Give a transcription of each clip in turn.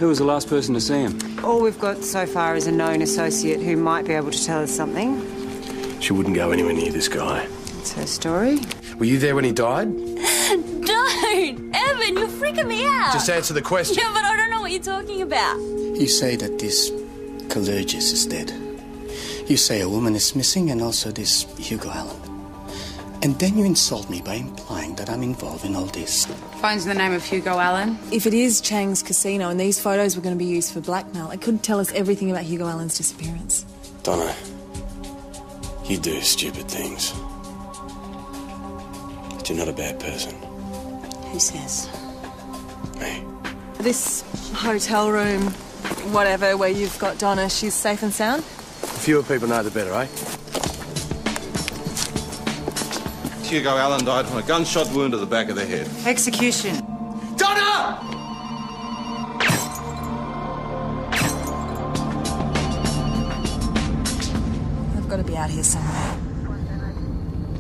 Who was the last person to see him? All we've got so far is a known associate who might be able to tell us something. She wouldn't go anywhere near this guy. It's her story. Were you there when he died? Don't! Evan, you're freaking me out! Just answer the question. Yeah, but I don't know what you're talking about. You say that this Kalergis is dead. You say a woman is missing and also this Hugo Allen. And then you insult me by implying that I'm involved in all this. Phone's the name of Hugo Allen. If it is Chang's casino and these photos were going to be used for blackmail, it could tell us everything about Hugo Allen's disappearance. Donna, you do stupid things. But you're not a bad person. Who says? Me. This hotel room, whatever, where you've got Donna, she's safe and sound? The fewer people know, the better, eh? Hugo Allen died from a gunshot wound to the back of the head. Execution. Donna! I've got to be out here somewhere.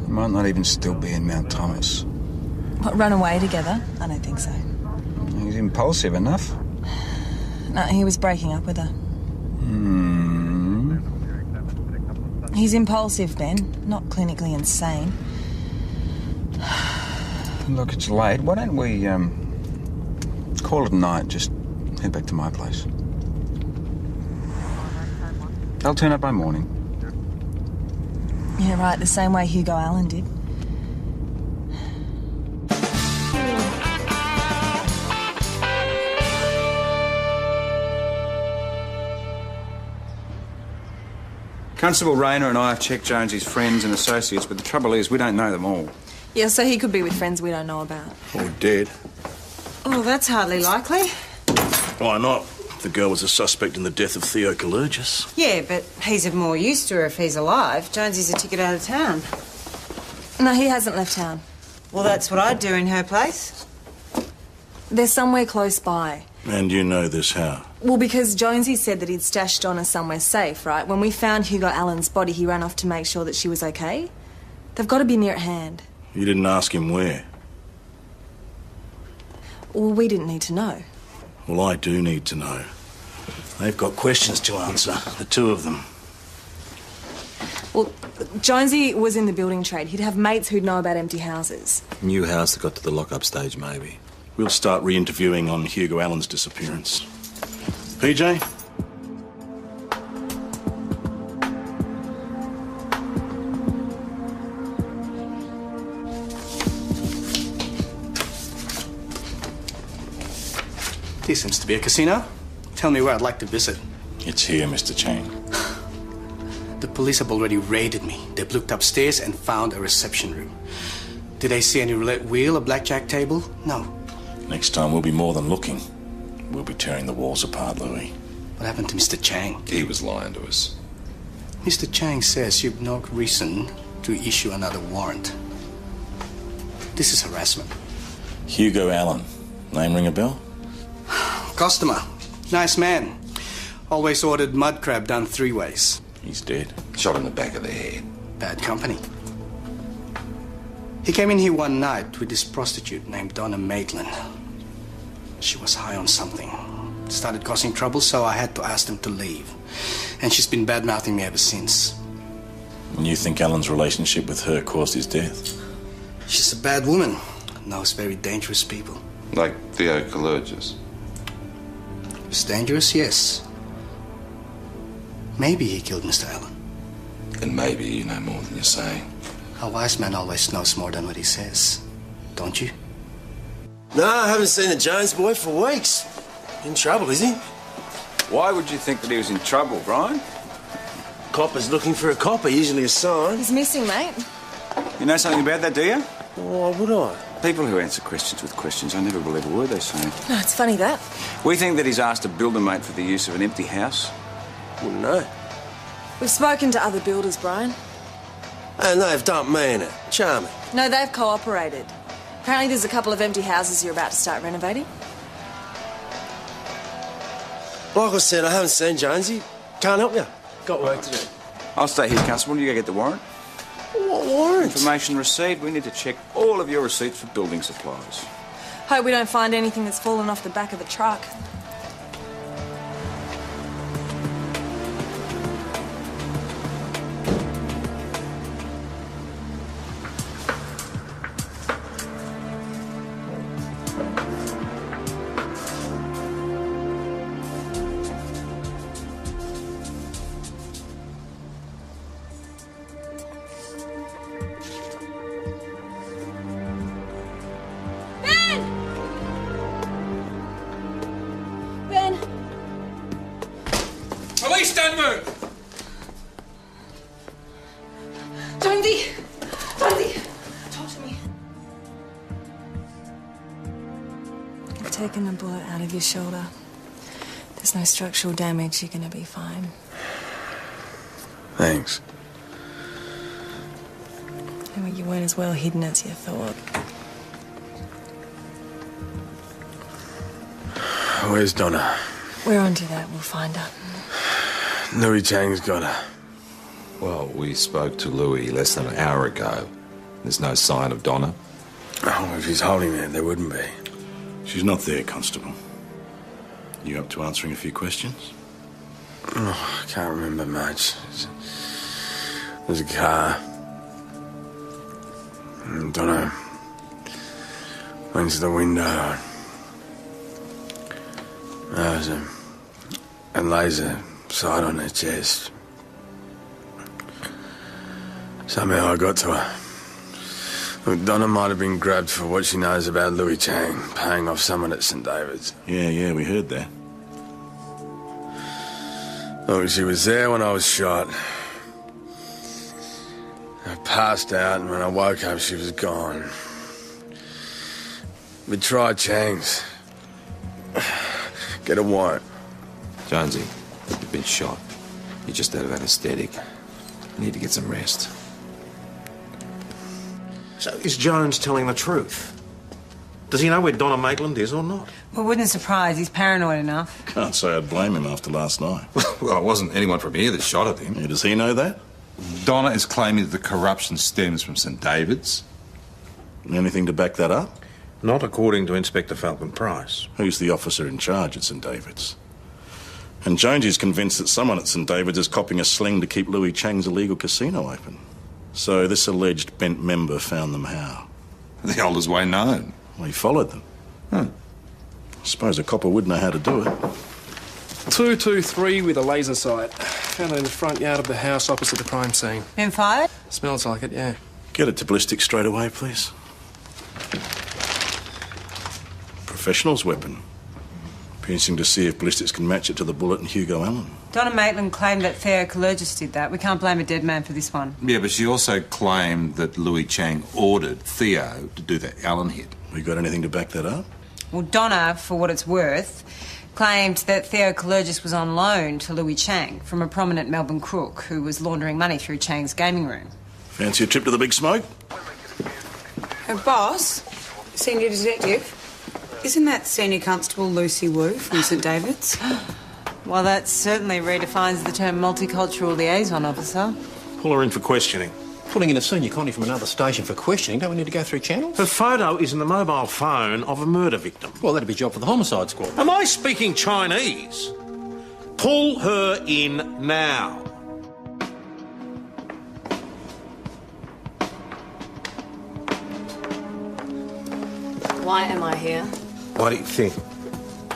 He might not even still be in Mount Thomas. What, run away together? I don't think so. He's impulsive enough. No, he was breaking up with her. He's impulsive, Ben, not clinically insane. Look, it's late. Why don't we, call it a night? Just head back to my place. They'll turn up by morning. Yeah, right, the same way Hugo Allen did. Constable Rayner and I have checked Jonesy's friends and associates, but the trouble is we don't know them all. Yeah, so he could be with friends we don't know about. Or dead. Oh, that's hardly likely. Why not? The girl was a suspect in the death of Theo Kalergis. Yeah, but he's of more use to her if he's alive. Jonesy's a ticket out of town. No, he hasn't left town. Well, that's what I'd do in her place. They're somewhere close by. And you know this how? Well, because Jonesy said that he'd stashed Donna somewhere safe, right? When we found Hugo Allen's body, he ran off to make sure that she was okay. They've got to be near at hand. You didn't ask him where? Well, we didn't need to know. Well, I do need to know. They've got questions to answer, the two of them. Well, Jonesy was in the building trade. He'd have mates who'd know about empty houses. New house that got to the lock-up stage, maybe. We'll start re-interviewing on Hugo Allen's disappearance. PJ? This seems to be a casino. Tell me where I'd like to visit. It's here, Mr. Chang. The police have already raided me. They've looked upstairs and found a reception room. Did they see any roulette wheel or blackjack table? No. Next time we'll be more than looking. We'll be tearing the walls apart, Louis. What happened to Mr. Chang? He was lying to us. Mr. Chang says you've no reason to issue another warrant. This is harassment. Hugo Allen. Name ring a bell? Customer. Nice man. Always ordered mud crab done 3 ways. He's dead. Shot in the back of the head. Bad company. He came in here one night with this prostitute named Donna Maitland. She was high on something. Started causing trouble, so I had to ask them to leave. And she's been bad-mouthing me ever since. And you think Allen's relationship with her caused his death? She's a bad woman. Knows very dangerous people. Like Theo Kalergis. It's dangerous, yes. Maybe he killed Mr. Allen. And maybe you know more than you're saying. A wise man always knows more than what he says. Don't you? No, I haven't seen the Jones boy for weeks. In trouble, is he? Why would you think that he was in trouble, Brian? Copper's looking for a copper, usually a sign. He's missing, mate. You know something about that, do you? Why would I? People who answer questions with questions, I never believe a word they say. No, it's funny that. We think that he's asked a builder mate for the use of an empty house. Wouldn't know. We've spoken to other builders, Brian. And they've dumped me in it. Charming. No, they've cooperated. Apparently there's a couple of empty houses you're about to start renovating. Like I said, I haven't seen Jonesy. Can't help you. Got work to do. I'll stay here, Constable. You go get the warrant. What warrant? Information received. We need to check all of your receipts for building supplies. Hope we don't find anything that's fallen off the back of the truck. Police, don't move! Jonesy! Jonesy! Talk to me. You've taken the bullet out of your shoulder. There's no structural damage. You're gonna be fine. Thanks. Well, you weren't as well hidden as you thought. Where's Donna? We're onto that. We'll find her. Louis Chang's got her. Well, we spoke to Louis less than an hour ago. There's no sign of Donna. Oh, if he's holding her, there wouldn't be. She's not there, Constable. You up to answering a few questions? Oh, I can't remember much. There's a car. Donna went to the window. There was a laser sight on her chest. Somehow I got to her. Look, Donna might have been grabbed for what she knows about Louis Chang, paying off someone at St. David's. Yeah, we heard that. Look, she was there when I was shot. I passed out, and when I woke up, she was gone. We tried Chang's. Get a warrant. Jonesy, you've been shot. You're just out of anesthetic. You need to get some rest. So is Jones telling the truth? Does he know where Donna Maitland is or not? Well, wouldn't surprise. He's paranoid enough. Can't say I'd blame him after last night. Well, it wasn't anyone from here that shot at him. Yeah, does he know that? Donna is claiming that the corruption stems from St. David's. Anything to back that up? Not according to Inspector Falcon Price. Who's the officer in charge at St. David's? And Jonesy's convinced that someone at St. David's is copying a sling to keep Louis Chang's illegal casino open. So this alleged bent member found them how? The oldest way known. Well, he followed them. I suppose a copper would know how to do it. 223 with a laser sight. Found it in the front yard of the house opposite the crime scene. Been fired? Smells like it, yeah. Get it to ballistics straight away, please. Professional's weapon. Piercing to see if ballistics can match it to the bullet in Hugo Allen. Donna Maitland claimed that Theo Kalergis did that. We can't blame a dead man for this one. Yeah, but she also claimed that Louis Chang ordered Theo to do the Allen hit. We got anything to back that up? Well, Donna, for what it's worth, claimed that Theo Kalergis was on loan to Louis Chang from a prominent Melbourne crook who was laundering money through Chang's gaming room. Fancy a trip to the Big Smoke? Boss, senior detective, isn't that Senior Constable Lucy Wu from St. David's? Well, that certainly redefines the term multicultural liaison officer. Pull her in for questioning. Pulling in a senior connie from another station for questioning, don't we need to go through channels? Her photo is in the mobile phone of a murder victim. Well, that'd be a job for the homicide squad. Am I speaking Chinese? Pull her in now. Why am I here? What do you think?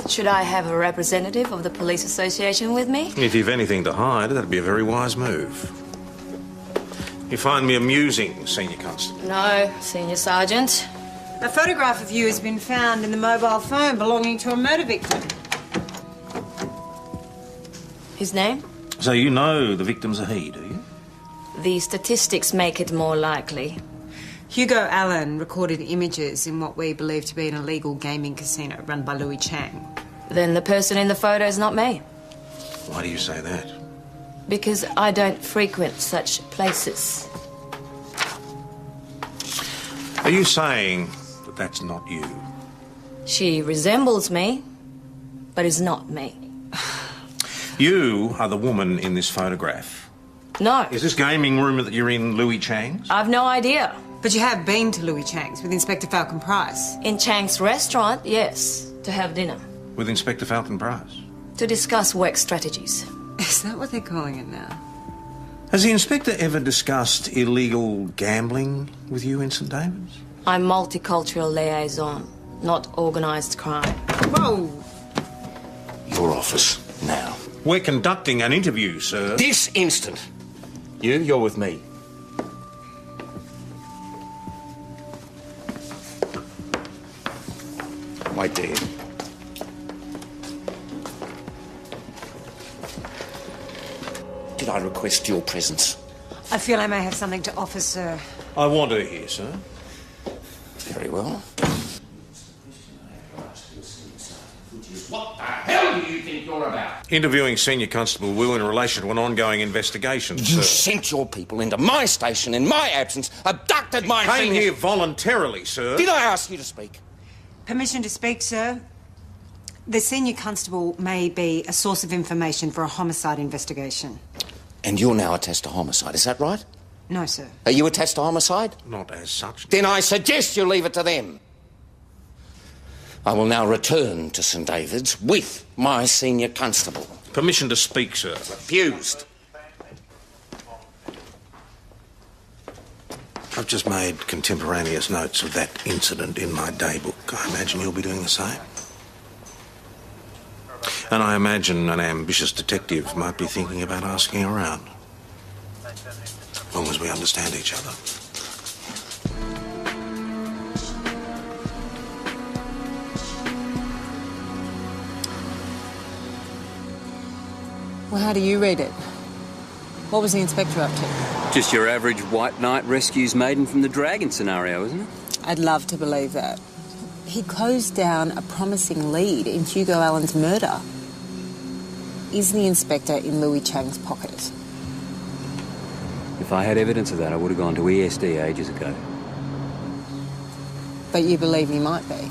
Should I have a representative of the police association with me? If you've anything to hide, that'd be a very wise move. You find me amusing, Senior Constable? No, Senior Sergeant. A photograph of you has been found in the mobile phone belonging to a murder victim. His name? So you know the victim's a he, do you? The statistics make it more likely. Hugo Allen recorded images in what we believe to be an illegal gaming casino run by Louis Chang. Then the person in the photo is not me. Why do you say that? Because I don't frequent such places. Are you saying that that's not you? She resembles me, but is not me. You are the woman in this photograph. No. Is this gaming room that you're in Louis Chang's? I've no idea. But you have been to Louis Chang's with Inspector Falcon Price. In Chang's restaurant, yes, to have dinner. With Inspector Falcon Price? To discuss work strategies. Is that what they're calling it now? Has the Inspector ever discussed illegal gambling with you in St. David's? I'm multicultural liaison, not organised crime. Whoa! Your office, now. We're conducting an interview, sir. This instant. You're with me. Wait there. should I request your presence? I feel I may have something to offer, sir. I want her here, sir. Very well. What the hell do you think you're about? Interviewing Senior Constable Wu in relation to an ongoing investigation, You sir. sent your people into my station in my absence, abducted my Came senior... here voluntarily, sir. Did I ask you to speak? Permission to speak, sir? The Senior Constable may be a source of information for a homicide investigation. And you're now attached to homicide, is that right? No, sir. Are you attached to homicide? Not as such. Then I suggest you leave it to them. I will now return to St David's with my senior constable. Permission to speak, sir. Refused. I've just made contemporaneous notes of that incident in my daybook. I imagine you'll be doing the same. And I imagine an ambitious detective might be thinking about asking around. As long as we understand each other. Well, how do you read it? What was the inspector up to? Just your average white knight rescues maiden from the dragon scenario, isn't it? I'd love to believe that. He closed down a promising lead in Hugo Allen's murder. Is the inspector in Louis Chang's pocket? If I had evidence of that, I would have gone to ESD ages ago. But you believe he might be?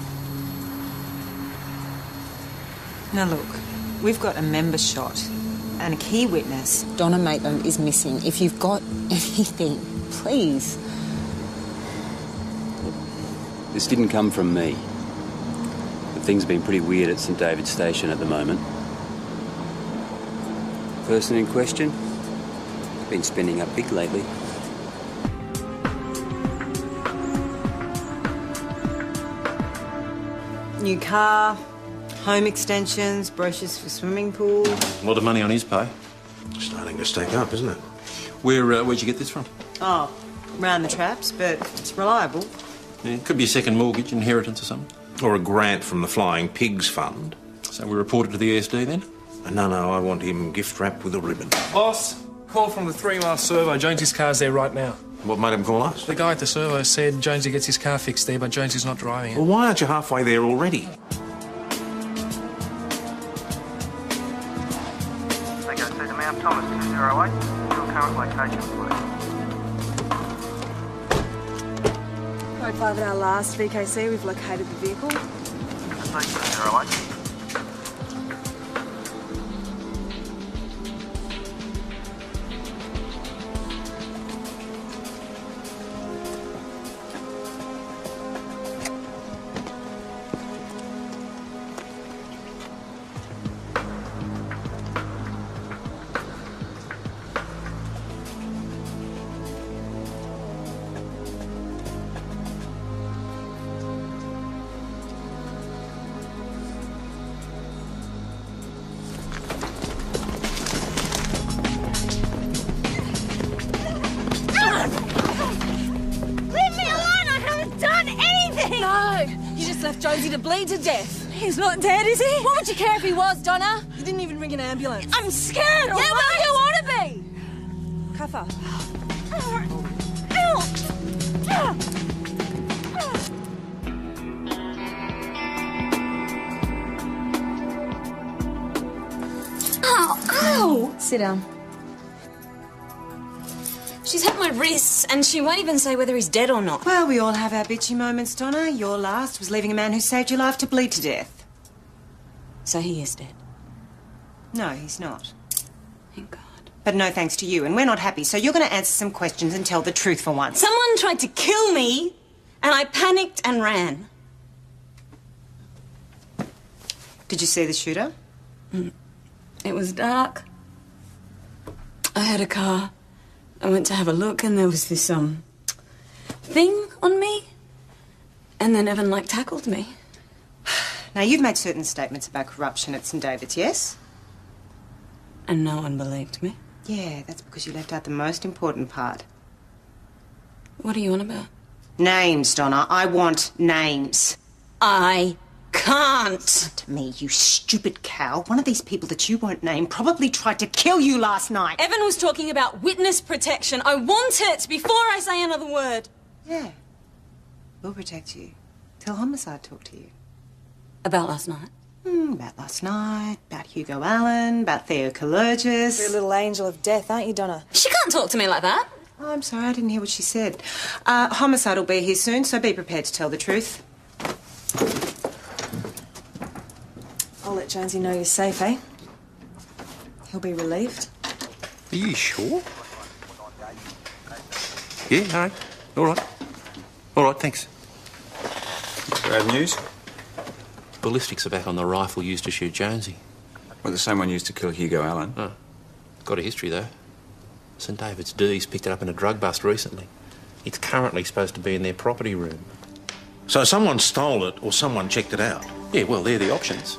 Now look, we've got a member shot and a key witness. Donna Maitland is missing. If you've got anything, please. This didn't come from me. But things have been pretty weird at St David's Station at the moment. Person in question, been spending up big lately. New car, home extensions, brochures for swimming pool. A lot of money on his pay. Starting to stack up, isn't it? Where'd you get this from? Oh, round the traps, but it's reliable. Yeah, could be a second mortgage, inheritance or something. Or a grant from the Flying Pigs Fund. So we report it to the ESD then? No, I want him gift-wrapped with a ribbon. Boss, call from the 3 Mile Servo. Jonesy's car's there right now. What made him call us? The guy at the servo said Jonesy gets his car fixed there, but Jonesy's not driving it. Well, why aren't you halfway there already? They go through to Mount Thomas 208. Your current location, please. Code 5 at our last VKC, we've located the vehicle. Station 208. Left Jonesy to bleed to death. He's not dead, is he? What would you care if he was, Donna? You didn't even ring an ambulance. I'm scared, all right? What do you want to be? Cuff her. Ow! Sit down. She's hit my wrists, and she won't even say whether he's dead or not. Well, we all have our bitchy moments, Donna. Your last was leaving a man who saved your life to bleed to death. So he is dead? No, he's not. Thank God. But no thanks to you, and we're not happy, so you're going to answer some questions and tell the truth for once. Someone tried to kill me, and I panicked and ran. Did you see the shooter? It was dark. I had a car. I went to have a look, and there was this, thing on me. And then Evan, tackled me. Now, you've made certain statements about corruption at St David's, yes? And no one believed me. Yeah, that's because you left out the most important part. What are you on about? Names, Donna. I want names. I can't. To me, you stupid cow. One of these people that you won't name probably tried to kill you last night. Evan was talking about witness protection. I want it before I say another word. Yeah. We'll protect you. Till Homicide talk to you. About last night? About last night, about Hugo Allen, about Theo Kalurgis. You're a little angel of death, aren't you, Donna? She can't talk to me like that. Oh, I'm sorry, I didn't hear what she said. Homicide will be here soon, so be prepared to tell the truth. I'll let Jonesy know you're safe, eh? He'll be relieved. Are you sure? Yeah, all right. All right. All right, thanks. Bad news? Ballistics are back on the rifle used to shoot Jonesy. Well, the same one used to kill Hugo Allen. Oh. Got a history, though. St David's D's picked it up in a drug bust recently. It's currently supposed to be in their property room. So someone stole it or someone checked it out? Yeah, well, they're the options.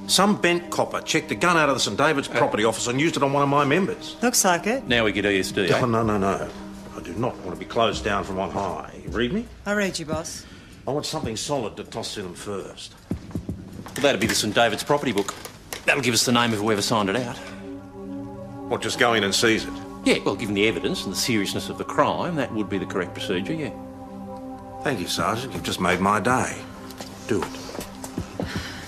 Some bent copper checked a gun out of the St David's property office and used it on one of my members. Looks like it. Now we get ESD, eh? Oh, no. I do not want to be closed down from on high. You read me? I read you, boss. I want something solid to toss to them first. Well, that'd be the St David's property book. That'll give us the name of whoever signed it out. What, just go in and seize it? Yeah, well, given the evidence and the seriousness of the crime, that would be the correct procedure, yeah. Thank you, Sergeant. You've just made my day. Do it.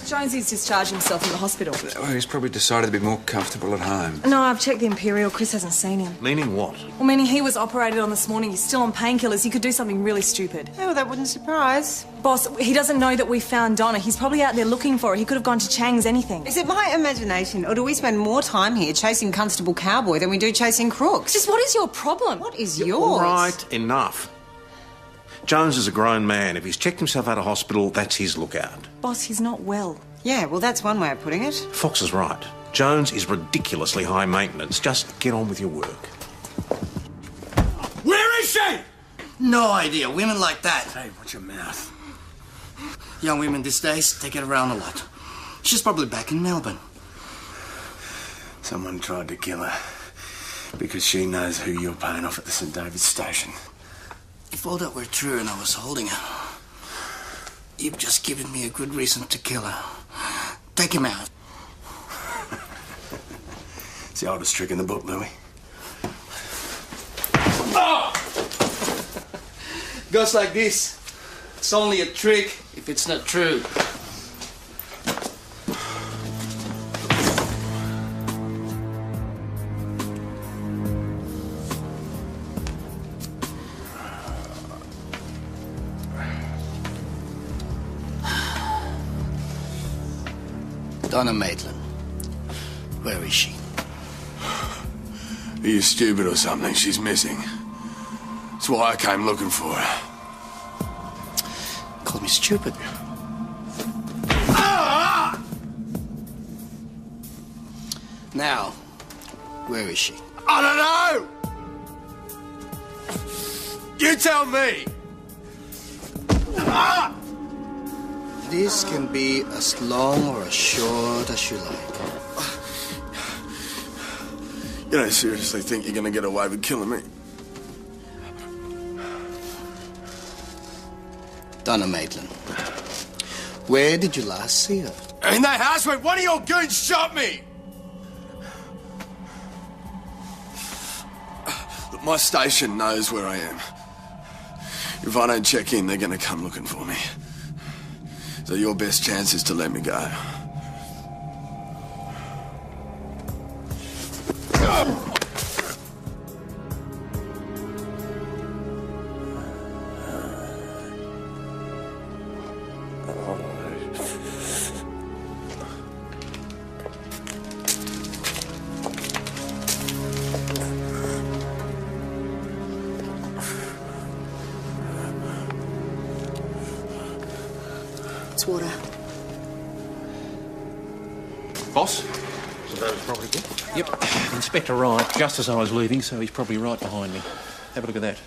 Jonesy's discharged himself from the hospital. Well, he's probably decided to be more comfortable at home. No, I've checked the Imperial. Chris hasn't seen him. Meaning what? Well, meaning he was operated on this morning. He's still on painkillers. He could do something really stupid. Oh, well, that wouldn't surprise. Boss, he doesn't know that we found Donna. He's probably out there looking for her. He could have gone to Chang's anything. Is it my imagination, or do we spend more time here chasing Constable Cowboy than we do chasing crooks? Just what is your problem? What is yours? All right, enough. Jones is a grown man. If he's checked himself out of hospital, that's his lookout. Boss, he's not well. Yeah, well, that's one way of putting it. Fox is right. Jones is ridiculously high maintenance. Just get on with your work. Where is she? No idea. Women like that. Hey, watch your mouth. Young women these days, they get around a lot. She's probably back in Melbourne. Someone tried to kill her because she knows who you're paying off at the St David's station. If all that were true and I was holding her, you've just given me a good reason to kill her. Take him out. It's the oldest trick in the book, Louis. Oh! Goes like this. It's only a trick if it's not true. Donna Maitland. Where is she? Are you stupid or something? She's missing. That's why I came looking for her. Call me stupid. Now, where is she? I don't know! You tell me! This can be as long or as short as you like. You don't seriously think you're gonna get away with killing me? Donna Maitland. Where did you last see her? In that house where one of your goons shot me! Look, my station knows where I am. If I don't check in, they're gonna come looking for me. So your best chance is to let me go. It's water. Boss? So that was probably good. Yep. Inspector Wright, just as I was leaving, so he's probably right behind me. Have a look at that.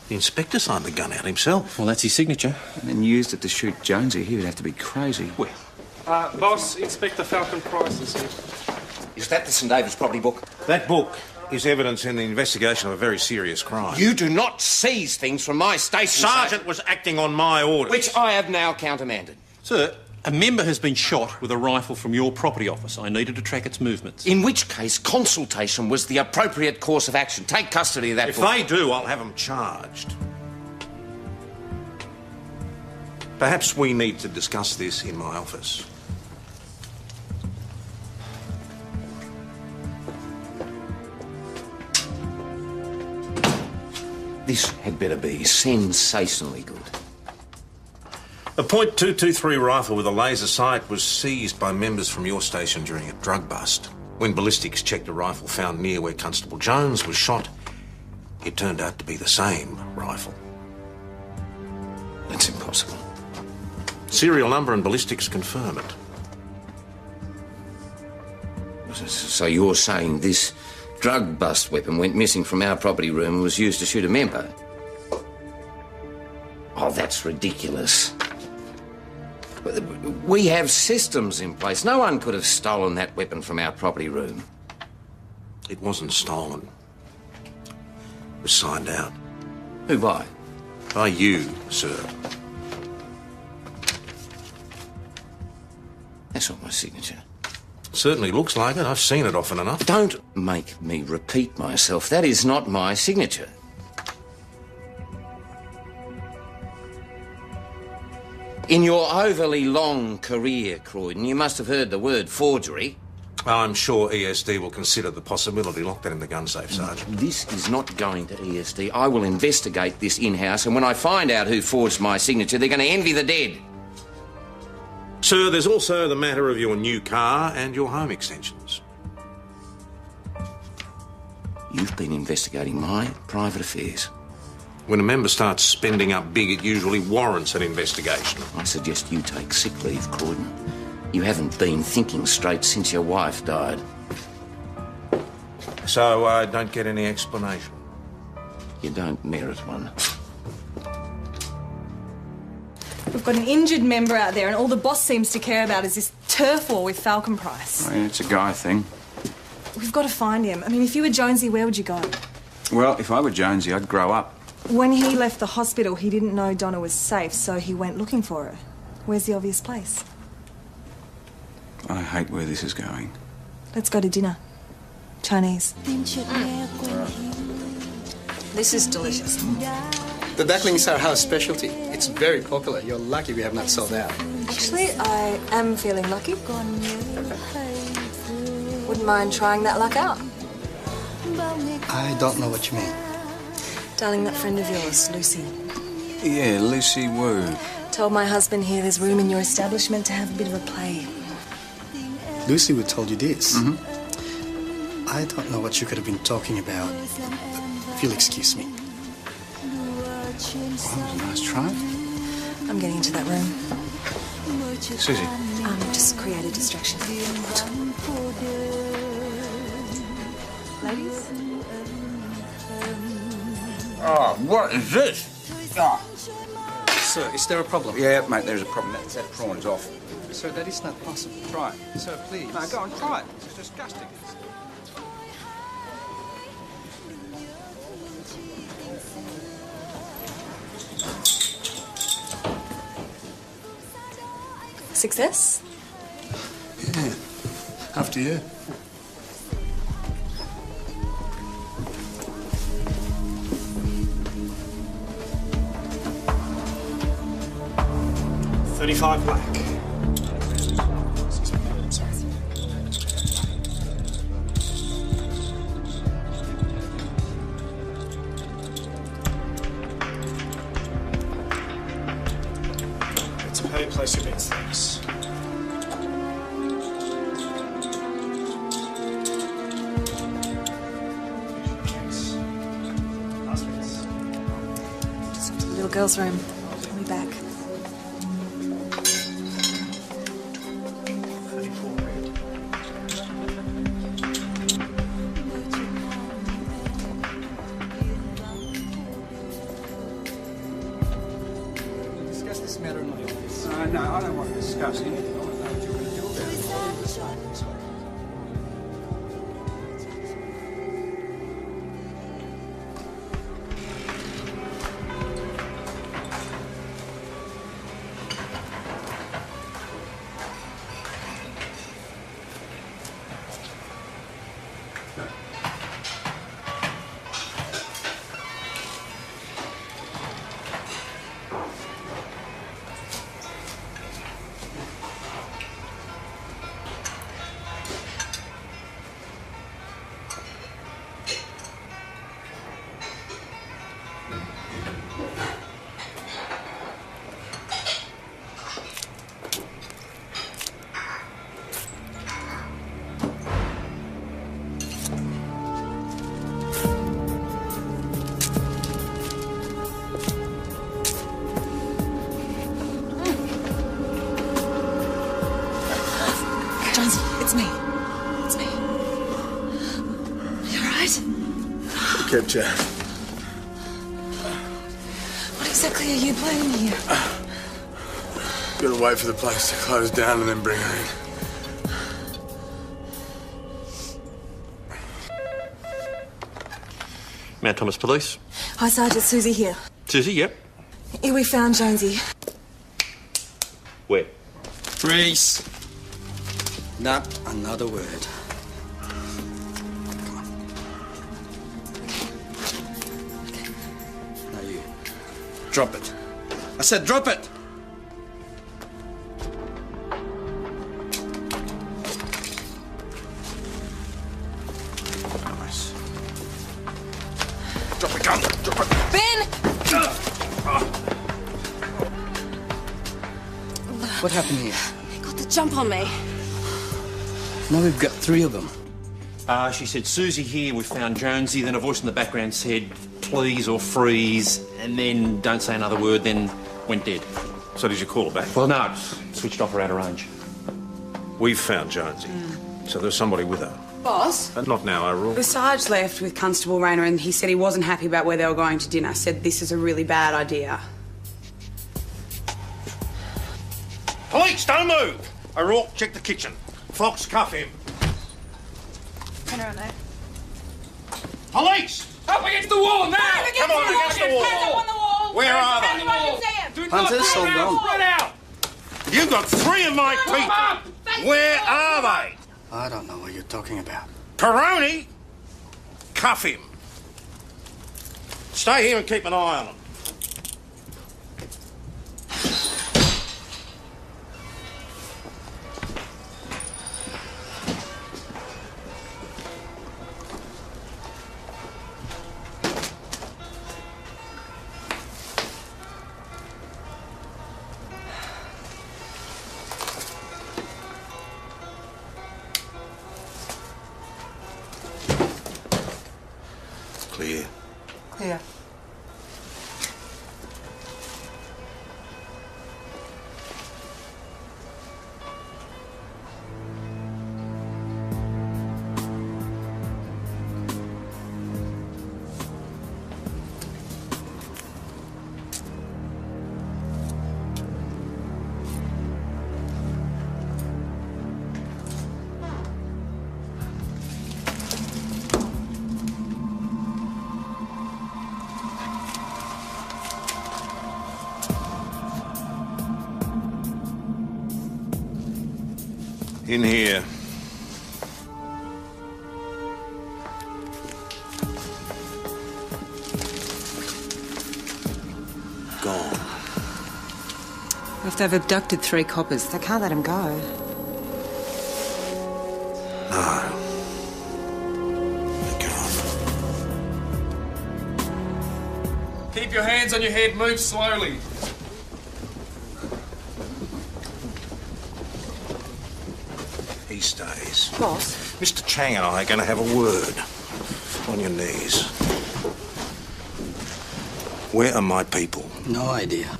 The inspector signed the gun out himself. Well, that's his signature. And then used it to shoot Jonesy. He would have to be crazy. Where? Boss, Inspector Falcon Price is here. Is that the St David's property book? That book is evidence in the investigation of a very serious crime. You do not seize things from my station. Sergeant was acting on my orders. Which I have now countermanded. Sir, A member has been shot with a rifle from your property office. I needed to track its movements. In which case, consultation was the appropriate course of action. Take custody of that If book. they do, I'll have them charged. Perhaps we need to discuss this in my office. This had better be sensationally good. A .223 rifle with a laser sight was seized by members from your station during a drug bust. When ballistics checked a rifle found near where Constable Jones was shot, it turned out to be the same rifle. That's impossible. Serial number and ballistics confirm it. So you're saying this drug bust weapon went missing from our property room and was used to shoot a member? Oh, that's ridiculous. We have systems in place. No one could have stolen that weapon from our property room. It wasn't stolen. It was signed out. Who by? By you, sir. That's not my signature. Certainly looks like it. I've seen it often enough. Don't make me repeat myself. That is not my signature. In your overly long career, Croydon, you must have heard the word forgery. I'm sure ESD will consider the possibility. Lock that in the gun safe, Sergeant. This is not going to ESD. I will investigate this in-house, and when I find out who forged my signature, they're going to envy the dead. Sir, there's also the matter of your new car and your home extensions. You've been investigating my private affairs. When a member starts spending up big, it usually warrants an investigation. I suggest you take sick leave, Croydon. You haven't been thinking straight since your wife died. So I don't get any explanation? You don't merit one. We've got an injured member out there, and all the boss seems to care about is this turf war with Falcon Price. I mean, it's a guy thing. We've got to find him. I mean, if you were Jonesy, where would you go? Well, if I were Jonesy, I'd grow up. When he left the hospital, he didn't know Donna was safe, so he went looking for her. Where's the obvious place? I hate where this is going. Let's go to dinner. Chinese. This is delicious. The duckling is our house specialty. It's very popular. You're lucky we have not sold out. Actually, I am feeling lucky. Wouldn't mind trying that luck out. I don't know what you mean. Darling, that friend of yours, Lucy, Yeah, Lucy Wu. told my husband here there's room in your establishment to have a bit of a play. Lucy would told you this. Mm-hmm. I don't know what you could have been talking about. If you'll excuse me. Well, that was a nice try. I'm getting into that room. Susie. Just create a distraction. Ladies? Oh, what is this? Oh. Sir, is there a problem? Yeah, mate, there's a problem. That prawn is off. Sir, that is not possible. Try it. Sir, please. No, go on, try it. It's disgusting. Success? Yeah. After you. $35 black. It's a pay, place your bets, thanks. Just to the little girl's room. I'll be back. Discuss this matter in my office. No, I don't want to discuss anything. I want to know what you're going to do about it. It's me. It's me. You alright? Kept you. What exactly are you planning here? Gotta wait for the place to close down and then bring her in. Mount Thomas Police. Hi, Sergeant. Susie here. Susie, yep. Here we found Jonesy. Where? Reese. Not another word. Come on. Now you. Drop it. I said drop it! Nice. Drop the gun! Drop it! Ben! What happened here? He got the jump on me. Now we've got 3 of them. She said, Susie here, we found Jonesy. Then a voice in the background said, please or freeze. And then don't say another word, then went dead. So did you call her back? Well, no, switched off or out of range. We've found Jonesy. So there's somebody with her. Boss? Not now, O'Rourke. The Sarge left with Constable Rayner and he said he wasn't happy about where they were going to dinner. Said this is a really bad idea. Police, don't move! O'Rourke, check the kitchen. Fox, cuff him. Turn around there. Police! Up against the wall now! Come on, against the wall. Where are they? Hunters, all gone. Run out! You've got 3 of my people. Where are they? I don't know what you're talking about. Peroni? Cuff him. Stay here and keep an eye on him. Clear. Clear. In here. Gone. If they've abducted 3 coppers, they can't let him go. No. They can't. Keep your hands on your head, move slowly. He stays. Boss? Mr. Chang and I are going to have a word. On your knees. Where are my people? No idea.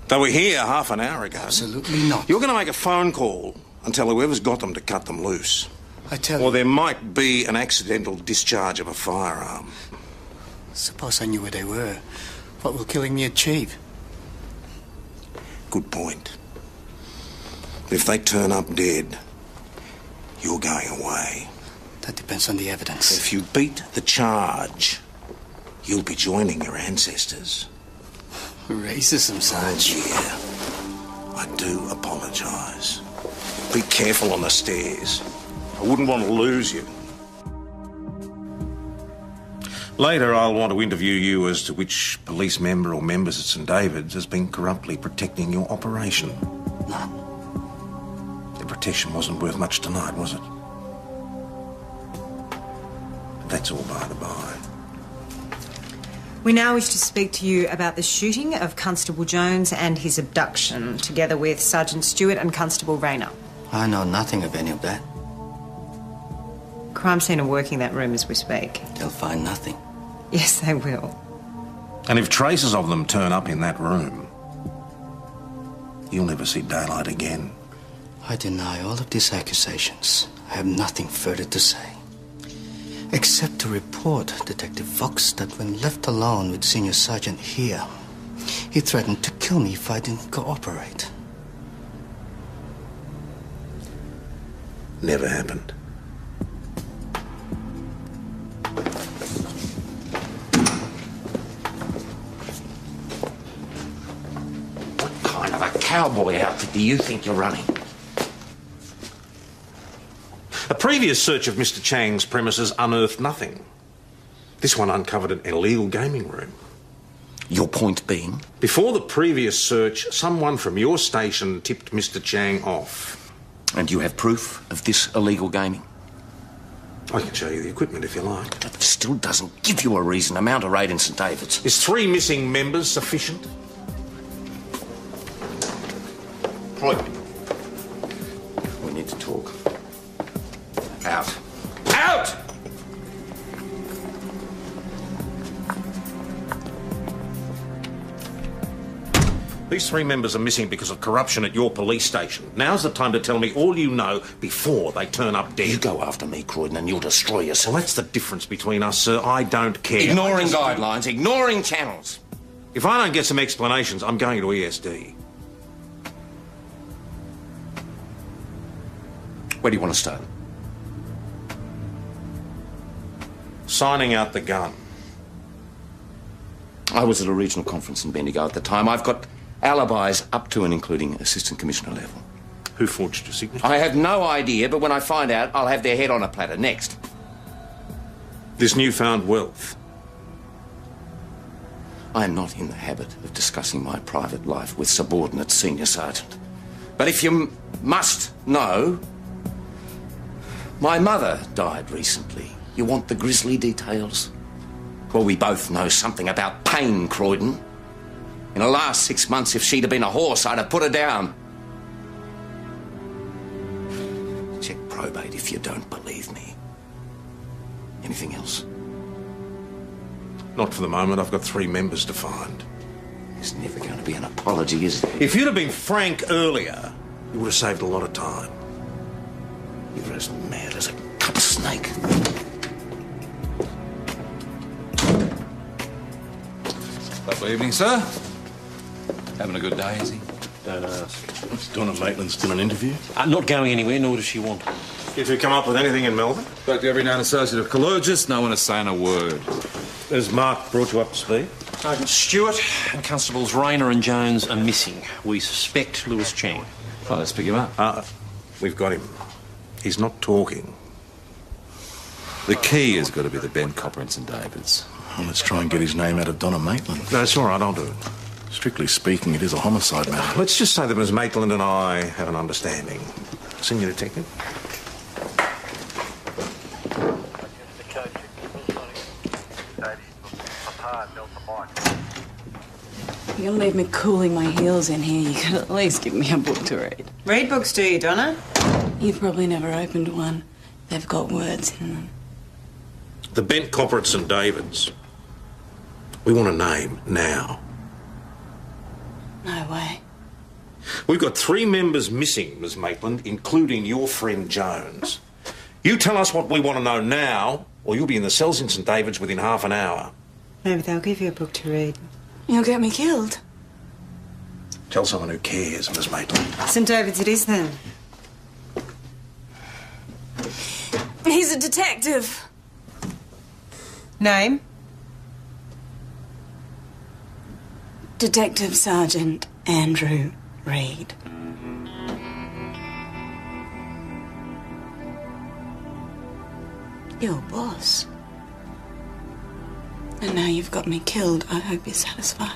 They were here half an hour ago. Absolutely not. You're going to make a phone call and tell whoever's got them to cut them loose. I tell you. Or there might be an accidental discharge of a firearm. Suppose I knew where they were. What will killing me achieve? Good point. If they turn up dead, you're going away. That depends on the evidence. If you beat the charge, you'll be joining your ancestors. Racism, Sarge. Yeah. I do apologise. Be careful on the stairs. I wouldn't want to lose you. Later, I'll want to interview you as to which police member or members at St David's has been corruptly protecting your operation. None. The protection wasn't worth much tonight, was it? But that's all by the by. We now wish to speak to you about the shooting of Constable Jones and his abduction, together with Sergeant Stewart and Constable Rayner. I know nothing of any of that. Crime scene are working that room as we speak. They'll find nothing. Yes, they will. And if traces of them turn up in that room, you'll never see daylight again. I deny all of these accusations. I have nothing further to say. Except to report, Detective Fox, that when left alone with Senior Sergeant here, he threatened to kill me if I didn't cooperate. Never happened. What kind of a cowboy outfit do you think you're running? A previous search of Mr. Chang's premises unearthed nothing. This one uncovered an illegal gaming room. Your point being? Before the previous search, someone from your station tipped Mr. Chang off. And you have proof of this illegal gaming? I can show you the equipment if you like. That still doesn't give you a reason to mount a raid in St. David's. Is 3 missing members sufficient? Croydon. We need to talk. Out. Out! These 3 members are missing because of corruption at your police station. Now's the time to tell me all you know before they turn up dead. You go after me, Croydon, and you'll destroy yourself. Well, that's the difference between us, sir. I don't care. Ignoring guidelines, ignoring channels. If I don't get some explanations, I'm going to ESD. Where do you want to start? Signing out the gun. I was at a regional conference in Bendigo at the time. I've got alibis up to and including Assistant Commissioner level. Who forged your signature? I have no idea, but when I find out, I'll have their head on a platter. Next. This newfound wealth. I am not in the habit of discussing my private life with subordinate Senior Sergeant. But if you must know, my mother died recently. You want the grisly details? Well, we both know something about pain, Croydon. In the last 6 months, if she'd have been a horse, I'd have put her down. Check probate if you don't believe me. Anything else? Not for the moment. I've got 3 members to find. There's never going to be an apology, is there? If you'd have been frank earlier, you would have saved a lot of time. You're as mad as a cut snake. Lovely evening, sir. Having a good day, is he? Don't ask. What's Donna Maitland still an interview? Not going anywhere, nor does she want. If you come up with anything in Melbourne? Spoke to every known associate of Colergis, no one is saying a word. Has Mark brought you up to speed? Sergeant Stewart and Constables Rayner and Jones are missing. We suspect Lewis Chang. Well, let's pick him up. We've got him. He's not talking. The key has got to be the Ben Copper in St. David's. Well, let's try and get his name out of Donna Maitland. No, it's all right, I'll do it. Strictly speaking, it is a homicide matter. Let's just say that Ms. Maitland and I have an understanding. Senior Detective? You're gonna leave me cooling my heels in here. You could at least give me a book to read. Read books, do you, Donna? You've probably never opened one. They've got words in them. The Bent Copper at St. David's. We want a name now. No way. We've got 3 members missing, Ms. Maitland, including your friend Jones. You tell us what we want to know now, or you'll be in the cells in St. David's within half an hour. Maybe they'll give you a book to read. You'll get me killed. Tell someone who cares, Ms. Maitland. St. David's it is, then. He's a detective. Name? Detective Sergeant Andrew Reid. Your boss. And now you've got me killed. I hope you're satisfied.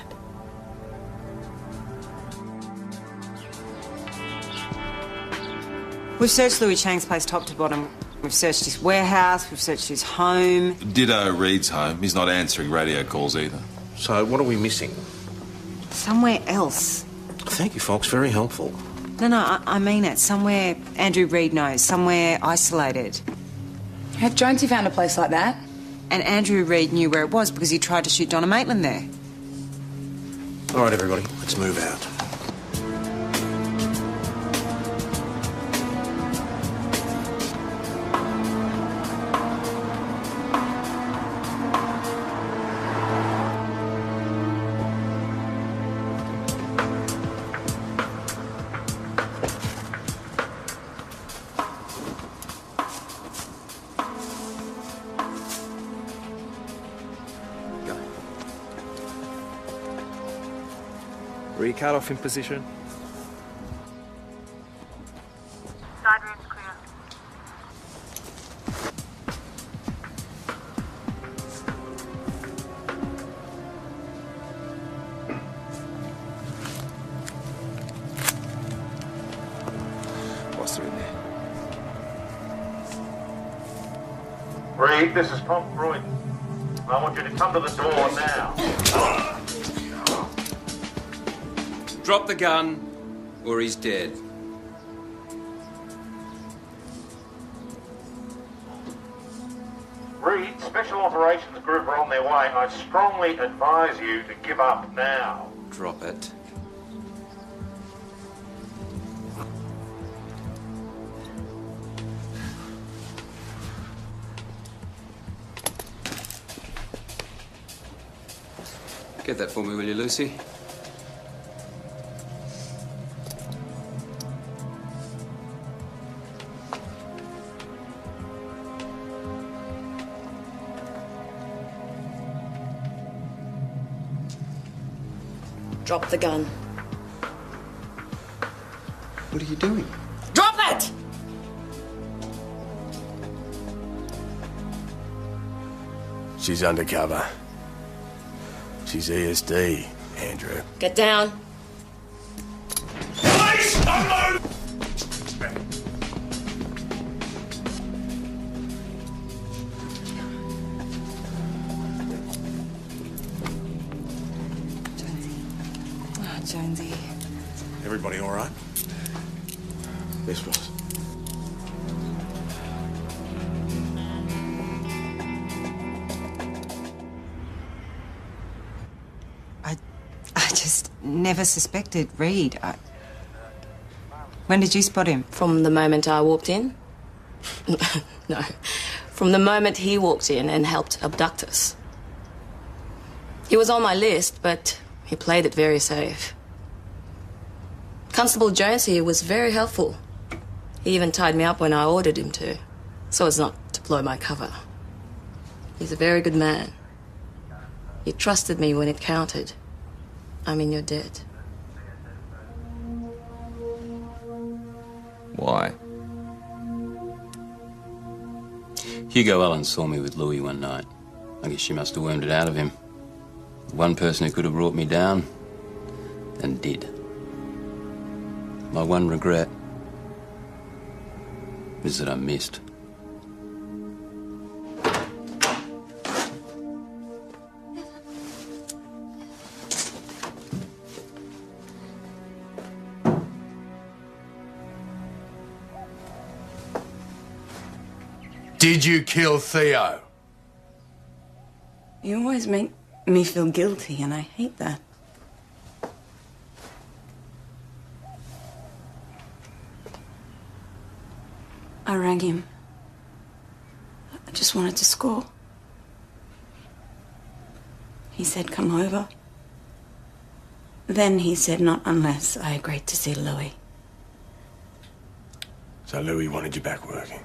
We've searched Louis Chang's place top to bottom. We've searched his warehouse, we've searched his home. Ditto Reed's home. He's not answering radio calls either. So what are we missing? Somewhere else. Thank you, Fox. Very helpful. No, I mean it. Somewhere Andrew Reid knows. Somewhere isolated. Had Jonesy found a place like that? And Andrew Reid knew where it was because he tried to shoot Donna Maitland there. All right, everybody. Let's move out. be cut off in position. Side room's clear. What's in there? Reed, this is Tom Croydon. I want you to come to the door now. Drop the gun, or he's dead. Reed, Special Operations Group are on their way. I strongly advise you to give up now. Drop it. Get that for me, will you, Lucy? Drop the gun. What are you doing? Drop it! She's undercover. She's ESD, Andrew. Get down. Oh, Jonesy. Everybody all right? This was. I just never suspected Reed. When did you spot him? From the moment I walked in? No. From the moment he walked in and helped abduct us. He was on my list, but he played it very safe. Constable Jones here was very helpful. He even tied me up when I ordered him to, so as not to blow my cover. He's a very good man. He trusted me when it counted. I mean, you're dead. Why? Hugo Allen saw me with Louis one night. I guess she must have wormed it out of him. The one person who could have brought me down, and did. My one regret is that I missed. Did you kill Theo? You always make me feel guilty, and I hate that. I rang him. I just wanted to score. He said, come over. Then he said, not unless I agreed to see Louis. So Louis wanted you back working?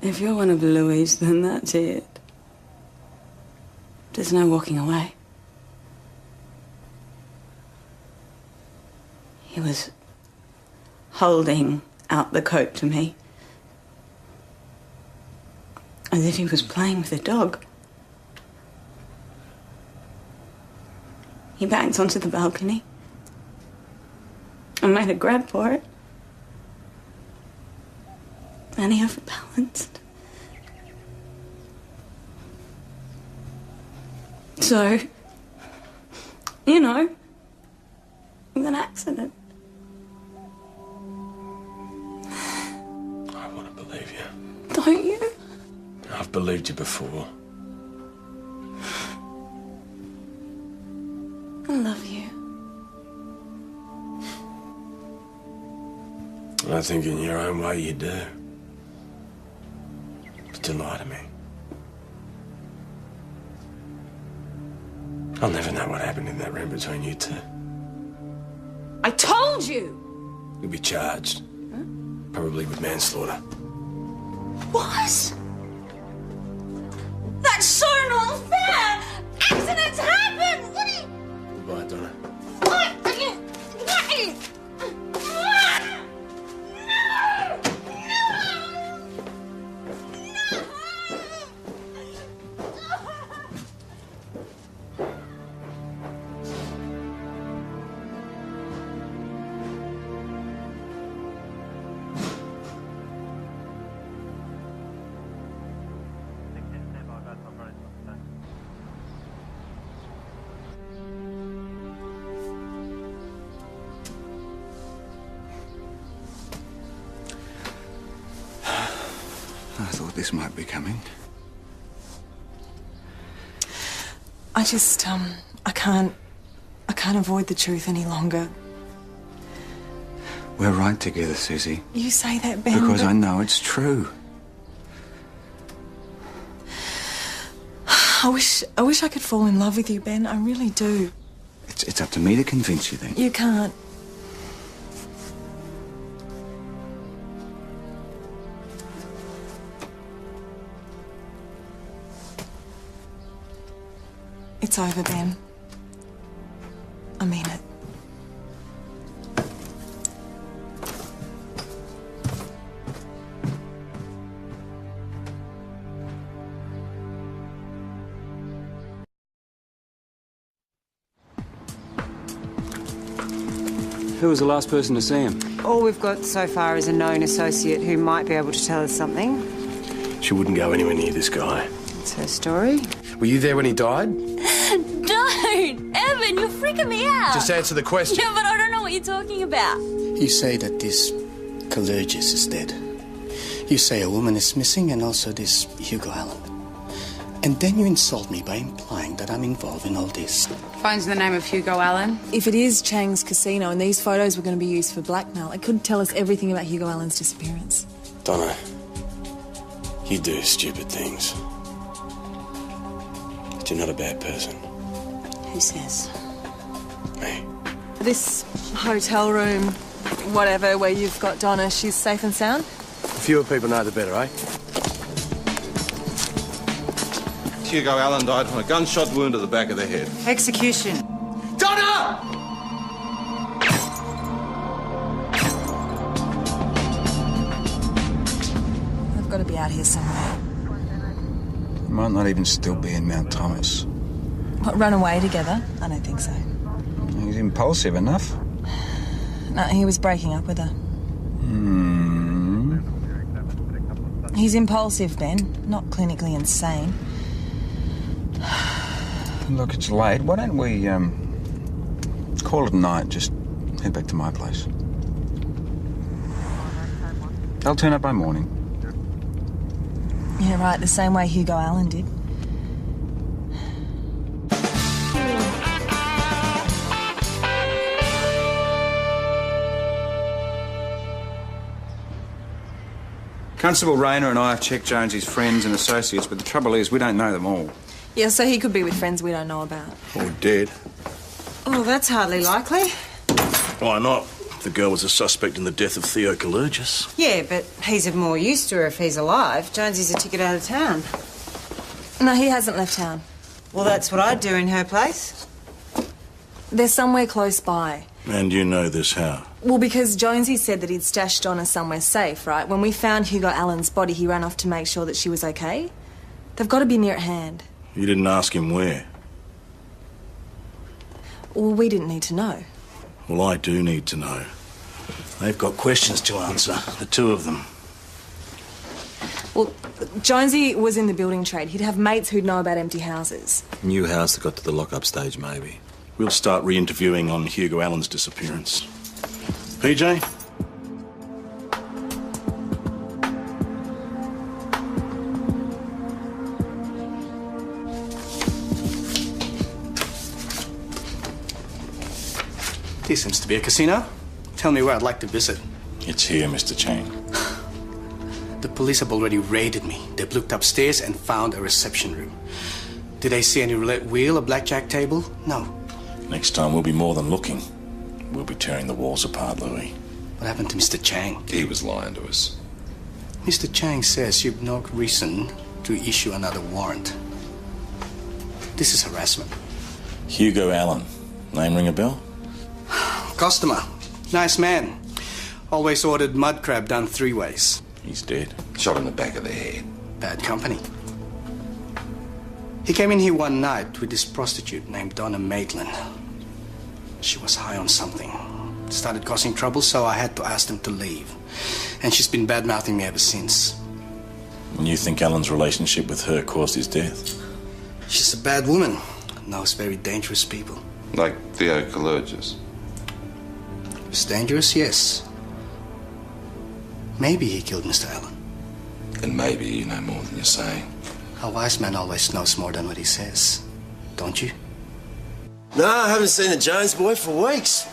If you're one of Louis', then that's it. There's no walking away. He was holding out the coat to me, as if he was playing with a dog. He backed onto the balcony and made a grab for it. And he overbalanced. So, you know, it was an accident. I want to believe you. Don't you? I've believed you before. I love you. I think in your own way you do. But you lie to me. I'll never know what happened in that room between you two. I told you! You'll be charged. Probably with manslaughter. What? That's so not fair! Accidents happen! What Donna. I thought this might be coming. I just, I can't avoid the truth any longer. We're right together, Susie. You say that, Ben, Because but I know it's true. I wish I could fall in love with you, Ben. I really do. It's up to me to convince you then. You can't. It's over, Ben. I mean it. Who was the last person to see him? All we've got so far is a known associate who might be able to tell us something. She wouldn't go anywhere near this guy. It's her story. Were you there when he died? Don't! Evan, you're freaking me out! Just answer the question. Yeah, but I don't know what you're talking about. You say that this Kalergis is dead. You say a woman is missing and also this Hugo Allen. And then you insult me by implying that I'm involved in all this. Phone's in the name of Hugo Allen. If it is Chang's casino and these photos were going to be used for blackmail, it could tell us everything about Hugo Allen's disappearance. Donna, you do stupid things. But you're not a bad person. Who says? Me. This hotel room, whatever, where you've got Donna, she's safe and sound? The fewer people know, the better, eh? Hugo Allen died from a gunshot wound to the back of the head. Execution. Donna! I've got to be out here somewhere. He might not even still be in Mount Thomas. What, run away together? I don't think so. He's impulsive enough. No, he was breaking up with her. Hmm. He's impulsive, Ben, not clinically insane. Look, it's late. Why don't we, call it a night? Just head back to my place. They'll turn up by morning. Yeah, right, the same way Hugo Allen did. Constable Rayner and I have checked Jonesy's friends and associates, but the trouble is we don't know them all. Yeah, so he could be with friends we don't know about. Or dead. Oh, that's hardly likely. Why not? The girl was a suspect in the death of Theo Kalergis. Yeah, but he's of more use to her if he's alive. Jonesy's a ticket out of town. No, he hasn't left town. Well, that's what I'd do in her place. They're somewhere close by. And you know this how? Well, because Jonesy said that he'd stashed Donna somewhere safe, right? When we found Hugo Allen's body, he ran off to make sure that she was okay. They've got to be near at hand. You didn't ask him where. Well, we didn't need to know. Well, I do need to know. They've got questions to answer, the two of them. Well, Jonesy was in the building trade. He'd have mates who'd know about empty houses. New house that got to the lock-up stage, maybe. We'll start re-interviewing on Hugo Allen's disappearance. PJ? This seems to be a casino. Tell me where I'd like to visit. It's here, Mr. Chang. The police have already raided me. They've looked upstairs and found a reception room. Did they see any roulette wheel or blackjack table? No. Next time we'll be more than looking. We'll be tearing the walls apart, Louis. What happened to Mr. Chang? He was lying to us. Mr. Chang says you've no reason to issue another warrant. This is harassment. Hugo Allen Name ring a bell? Customer. Nice man. Always ordered mud crab done 3 ways. He's dead. Shot in the back of the head. Bad company. He came in here one night with this prostitute named Donna Maitland. She was high on something. Started causing trouble, so I had to ask them to leave. And she's been bad-mouthing me ever since. And you think Alan's relationship with her caused his death? She's a bad woman. Knows very dangerous people. Like Theo Kalurgis. It's dangerous, yes. Maybe he killed Mr. Allen. And maybe you know more than you're saying. A wise man always knows more than what he says. Don't you? No, I haven't seen the Jones boy for weeks.